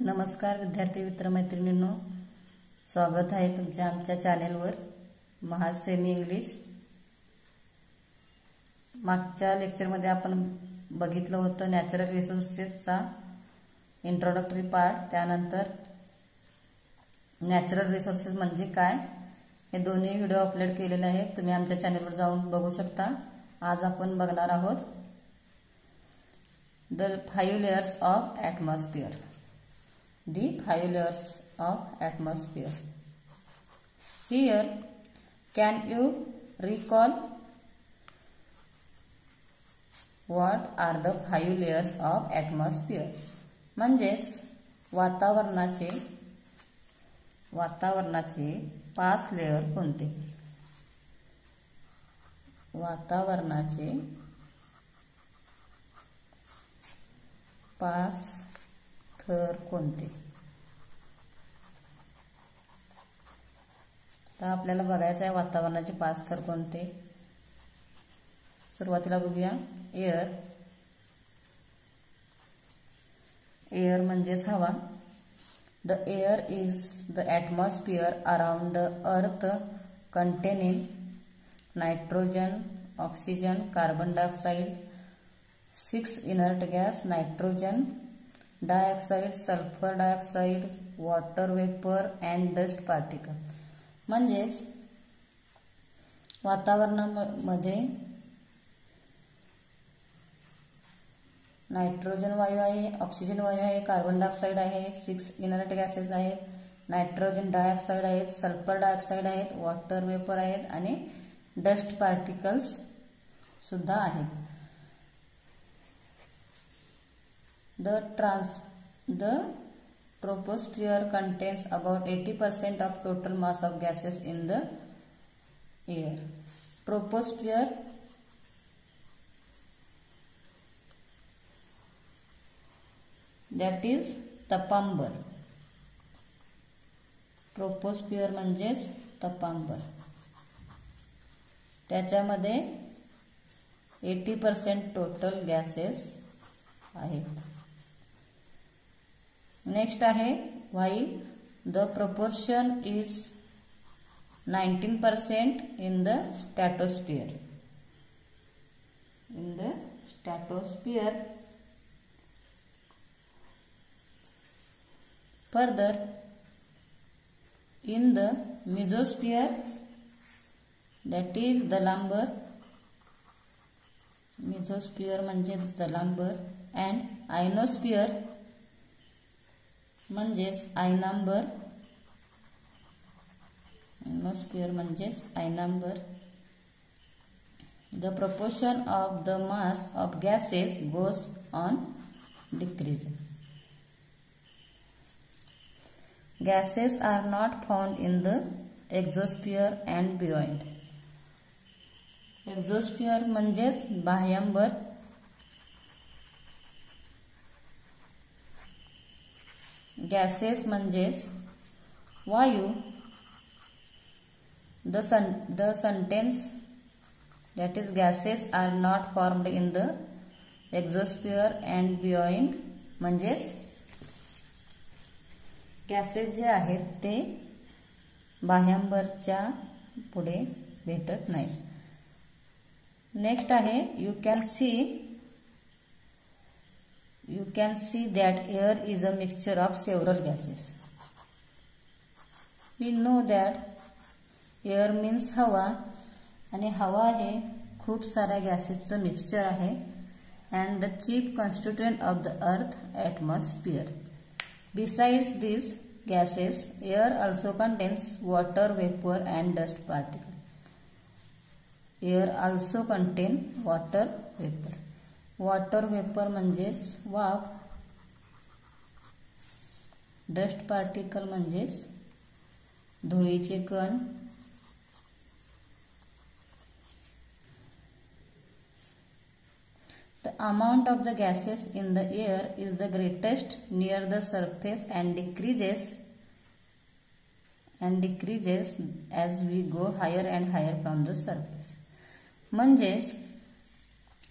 नमस्कार विद्यार्थी मित्रमैत्रिणींनो, स्वागत आहे तुमच्या आमच्या चॅनेलवर महाज सेमी इंग्लिश। मागच्या लेक्चरमध्ये आपण बघितलं होतं नॅचरल रिसोर्सेसचा इंट्रोडक्टरी पार्ट, त्यानंतर नॅचरल रिसोर्सेस म्हणजे काय हे दोन्ही व्हिडिओ अपलोड केलेले आहेत, तुम्ही आमच्या चॅनेलवर जाऊन बघू शकता। आज आपण बघणार आहोत the 5 layers of atmosphere. The 5 layers of atmosphere. Here, can you recall what are the 5 layers of atmosphere? म्हणजेच वातावरणाचे 5 लेयर कोणते? वातावरणाचे 5 थर कोणते? तर आपल्याला बघायचं आहे वातावरणाचे 5 थर कोणते। सुरुवातीला बघूया एअर। एअर म्हणजेच हवा। The air is the atmosphere around the earth containing nitrogen, oxygen, carbon dioxide, 6 inert gas, nitrogen dioxide, sulphur dioxide, water vapour and dust particle. म्हणजेच वातावरणामध्ये नायट्रोजन वायू आहे, ऑक्सिजन वायू आहे, कार्बन डायऑक्साइड आहे, 6 इनर्ट गॅसेस आहेत, नायट्रोजन डायऑक्साइड आहेत, sulphur dioxide आहेत, वॉटर वेपर आहेत आणि डस्ट पार्टिकल्स सुद्धा आहेत। The troposphere contains about 80% of total mass of gases in the air. Troposphere that is तपांबर। ट्रोपोस्फियर म्हणजेच तपांबर। त्याच्यामध्ये 80% टोटल गॅसेस आहेत। नेक्स्ट आहे while the proportion is 19% in the stratosphere. In the stratosphere. Further, in the mesosphere, that is दलांबर, mesosphere म्हणजेच दलांबर, and ionosphere म्हणजेच आयनांबर, ionosphere म्हणजेच आयनांबर, the proportion of the mass of gases goes on decreasing. Gases are not found in the exosphere and beyond. Exosphere म्हणजेच बाह्यांबर, gases म्हणजेच वायू, the sentence that is gases are not formed in the exosphere and beyond म्हणजेच gases जे आहेत ते बाह्यांबरच्या पुढे भेटत नाही। नेक्स्ट आहे you can see that air is a mixture of several gases. We know that air means हवा, आणि हवा हे खूप साऱ्या गॅसेसचं मिक्सचर आहे, and the chief constituent of the earth atmosphere. Besides these gases, air also contains water vapor and dust particle. Air also contain water vapor. Water vapour म्हणजेच वाफ, dust particle म्हणजेच धुळीचे कण, the amount of the gases in the air is the greatest near the surface and decreases as we go higher and higher from the surface. म्हणजेच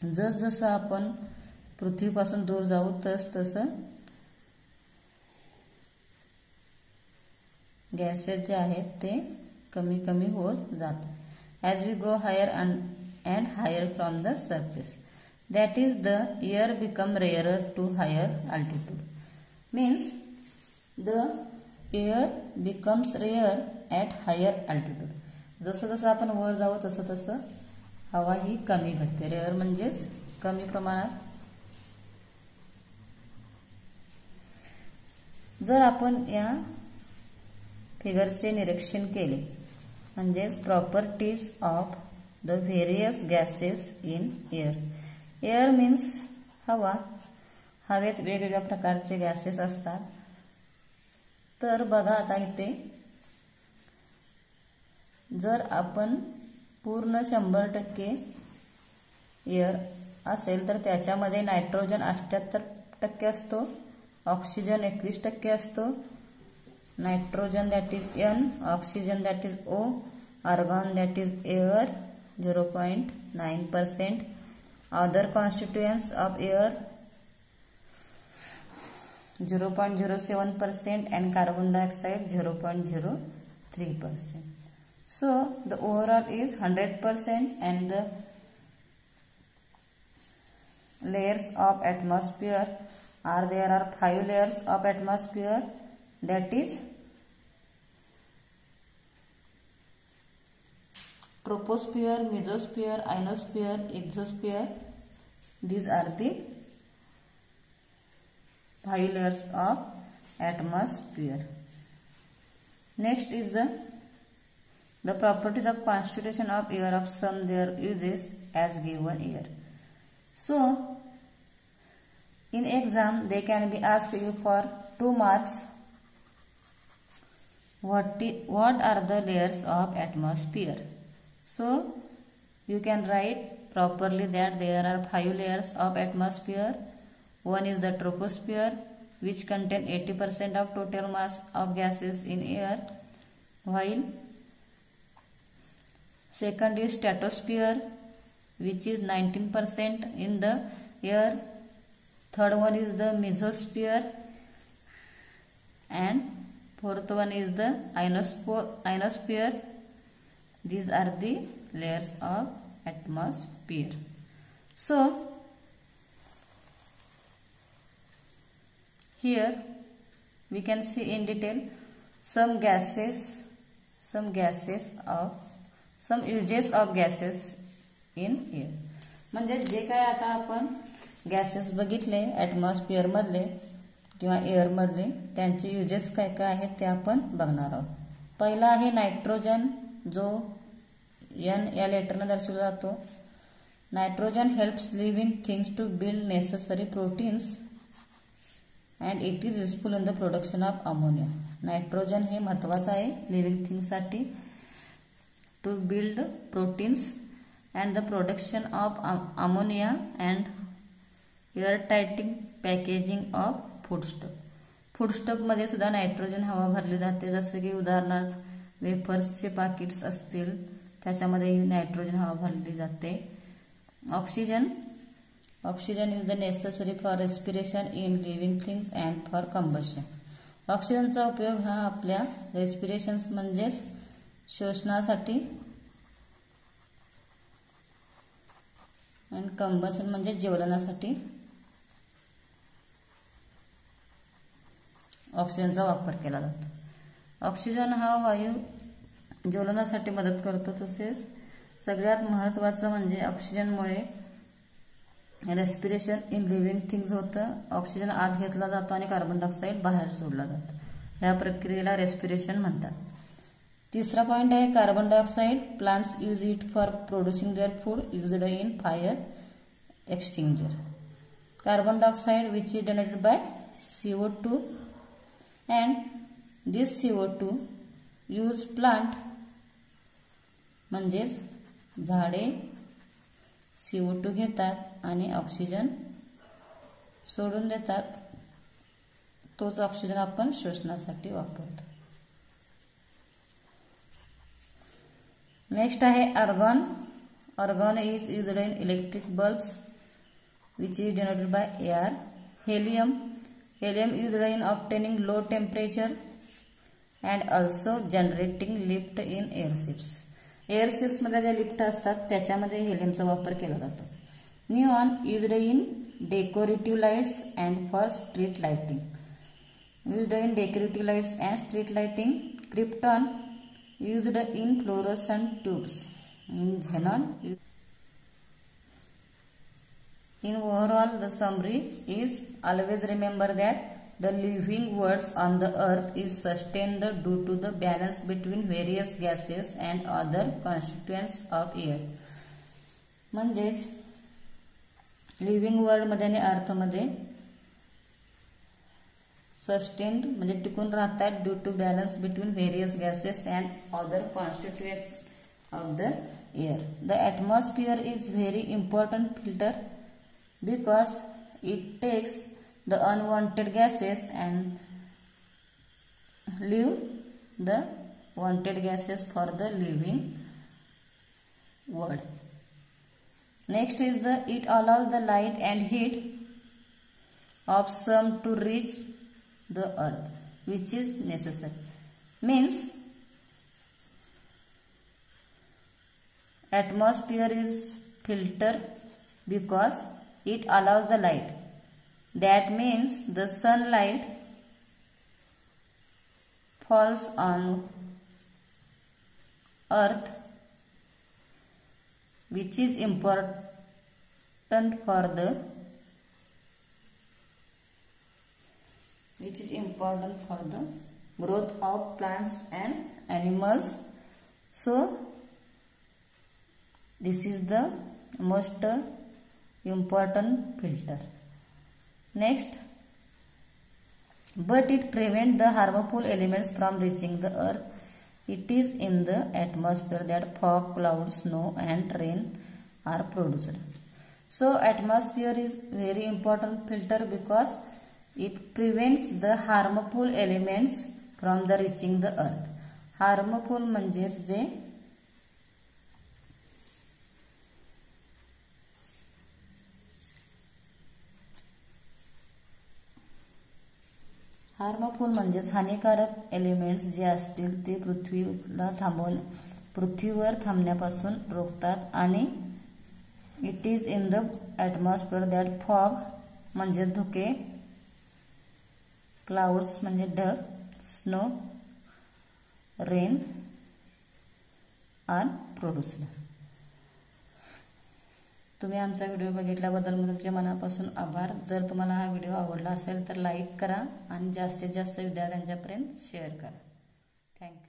जसजसं आपण पृथ्वीपासून दूर जाऊ तसतसं गॅसेस जे आहेत ते कमी कमी होत जातात. As we go higher and higher from the surface, that is the air become rarer to higher altitude. Means the air becomes rare at higher altitude. जसं जसं आपण वर जावं तसं तसं हवा ही कमी घडते. रेअर म्हणजेच कमी प्रमाणात. जर आपण या फिगरचे निरीक्षण केले म्हणजेच properties of the various gases in air. Air means हवा. हवेत वेगवेगळ्या प्रकारचे गॅसेस असतात. तर बघा आता इथे जर आपण पूर्ण 100% एअर असेल तर त्याच्यामध्ये नायट्रोजन 78% असतो, ऑक्सिजन 21% असतो, nitrogen that is N, oxygen that is O, argon that is air 0.9%, other constituents of air 0.07% and carbon dioxide 0.03%. So the overall is 100% and the layers of atmosphere are there are 5 layers of atmosphere, that is troposphere, mesosphere, ionosphere, exosphere. These are the 5 layers of atmosphere. Next is the properties of constitution of air of some their uses as given here. So in exam they can be asked you for 2 marks. What are the layers of atmosphere? So you can write properly that there are 5 layers of atmosphere. One is the troposphere, which contain 80% of total mass of gases in air, while second is stratosphere, which is 19% in the air. Third one is the mesosphere, and fourth one is the ionosphere. These are the layers of atmosphere. So here we can see in detail some uses of gases in air. म्हणजे जे काय आता आपण gases बघितले atmosphere मधले किंवा air मधले, त्यांचे युजेस काय काय आहेत ते आपण बघणार आहोत. पहिला आहे नायट्रोजन, जो N या लेटरने दर्शवला जातो. Nitrogen helps living things to build necessary proteins and it is useful in the production of ammonia. Nitrogen हे महत्वाचं आहे लिव्हिंग थिंग्ससाठी, to build proteins and the production of ammonia and air tighting packaging of foodstuff. फूडस्टफमध्ये सुद्धा nitrogen हवा भरली जाते. जसं की उदाहरणार्थ वेफर्सचे पाकिट्स असतील त्याच्यामध्ये नायट्रोजन हवा भरली जाते. Oxygen is the necessary for respiration in living things and for combustion. ऑक्सिजनचा उपयोग हा आपल्या रेस्पिरेशन म्हणजेच श्वसनासाठी आणि कंबशन म्हणजे ज्वलनासाठी ऑक्सिजनचा वापर केला जातो. ऑक्सिजन हा वायू ज्वलनासाठी मदत करतो. तसेच सगळ्यात महत्त्वाचं म्हणजे ऑक्सिजनमुळे रेस्पिरेशन इन लिव्हिंग थिंग्स होतं. ऑक्सिजन आत घेतला जातो आणि कार्बन डायऑक्साईड बाहेर सोडला जातो. या प्रक्रियेला रेस्पिरेशन म्हणतात. तिसरा पॉइंट आहे carbon dioxide. Plants use it for producing their food used in fire extinguisher. Carbon dioxide which is generated by CO2 and this CO2 use plant म्हणजेच झाडे CO2 घेतात आणि ऑक्सिजन सोडून देतात. तोच ऑक्सिजन आपण श्वसनासाठी वापरतो. नेक्स्ट आहे argon. Argon is used in electric bulbs which is generated by air. Helium. Helium used in obtaining low temperature and also generating lift in airships. एअरशिप्समध्ये ज्या लिफ्ट असतात त्याच्यामध्ये हेलियमचा वापर केला जातो. Neon used in decorative lights and for street lighting. Used in decorative lights and street lighting. Krypton used in fluorescent tubes. Xenon. In overall, the summary is always remember that the living world on the earth is sustained due to the balance between various gases and other constituents of air. म्हणजेच living world मध्ये आणि earth मध्ये sustained म्हणजे टिकून राहतात due to balance between various gases and other constituent of the air. The atmosphere is very important filter because it takes the unwanted gases and leave the wanted gases for the living world. Next is the it allows the light and heat of some to reach the earth, which is necessary. Means atmosphere is filter because it allows the light. That means the sunlight falls on earth, which is important for the growth of plants and animals. So this is the most important filter. Next, but it prevents the harmful elements from reaching the earth. It is in the atmosphere that fog, clouds, snow and rain are produced. So atmosphere is very important filter because it prevents the harmful elements from the reaching the earth. Harmful म्हणजेच जे हानिकारक elements जे असतील ते पृथ्वीवर थांबण्यापासून रोखतात. आणि it is in the atmosphere that fog म्हणजे धुके, क्लाउड्स म्हणजे ढग, स्नो, रेन आर प्रोड्यूस्ड. तुम्ही आमचा व्हिडिओ बघितल्याबद्दल तुमच्या मनापासून आभार. जर तुम्हाला हा व्हिडिओ आवडला असेल तर लाईक करा आणि जास्तीत जास्त विद्यार्थ्यांच्यापर्यंत शेअर करा. थँक्यू.